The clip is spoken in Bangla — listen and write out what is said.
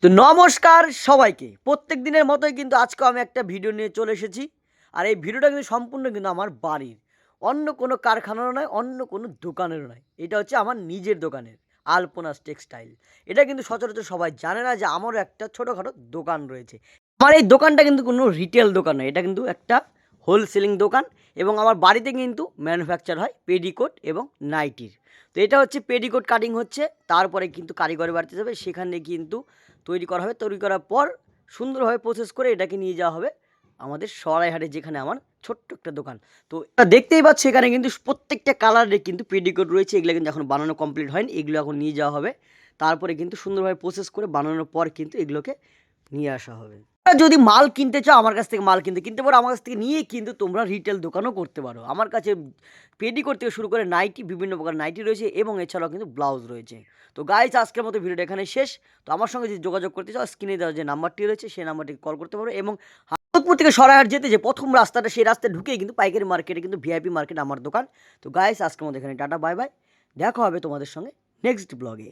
তো নমস্কার সবাইকে। প্রত্যেক দিনের মতোই কিন্তু আজকেও আমি একটা ভিডিও নিয়ে চলে এসেছি। আর এই ভিডিওটা কিন্তু সম্পূর্ণ কিন্তু আমার বাড়ির। অন্য কোনো কারখানারও নয়, অন্য কোনো দোকানেরও নয়। এটা হচ্ছে আমার নিজের দোকানের, আলপনাস টেক্সটাইল। এটা কিন্তু সচরাচর সবাই জানে না যে আমারও একটা ছোটখাটো দোকান রয়েছে। আমার এই দোকানটা কিন্তু কোনো রিটেল দোকান নয়। এটা কিন্তু একটা হোলসেলিং দোকান এবং আমার বাড়িতে কিন্তু ম্যানুফ্যাকচার হয় পেডিকোট এবং নাইটির। তো এটা হচ্ছে পেডিকোট কাটিং হচ্ছে, তারপরে কিন্তু কারিগরের বাড়িতে যাবে, সেখানে কিন্তু তৈরি করা হবে। তৈরি করার পর সুন্দরভাবে প্রসেস করে এটাকে নিয়ে যাওয়া হবে আমাদের সরাইহাটে, যেখানে আমার ছোট্ট একটা দোকান। তো দেখতেই পাচ্ছ এখানে কিন্তু প্রত্যেকটা কালারের কিন্তু পেডিকোট রয়েছে। এগুলো কিন্তু এখন বানানো কমপ্লিট হয়নি, এগুলো এখন নিয়ে যাওয়া হবে। তারপরে কিন্তু সুন্দরভাবে প্রসেস করে বানানোর পর কিন্তু এগুলোকে নিয়ে আসা হবে। যদি মাল কিনতে চাও আমার কাছ থেকে মাল কিনতে পারো, আমার কাছ থেকে নিয়ে কিন্তু তোমরা রিটেল দোকানও করতে পারো। আমার কাছে পেডিকোট থেকে শুরু করে নাইটি, বিভিন্ন প্রকার নাইটি রয়েছে এবং এছাড়াও কিন্তু ব্লাউজ রয়েছে। তো গাইজ, আজকের মতো ভিডিওটা এখানে শেষ। তো আমার সঙ্গে যদি যোগাযোগ করতে চাও, স্ক্রিনে দেওয়া যে নাম্বারটি রয়েছে সেই নাম্বারটিকে কল করতে পারো। এবং হাটপুর থেকে সরাইহাট যেতে যে প্রথম রাস্তাটা, সেই রাস্তায় ঢুকেই কিন্তু পাইকারি মার্কেটে কিন্তু ভিআইপি মার্কেট আমার দোকান। তো গাইজ, আজকের মতো এখানে টাটা, বাই বাই। দেখা হবে তোমাদের সঙ্গে নেক্সট ব্লগে।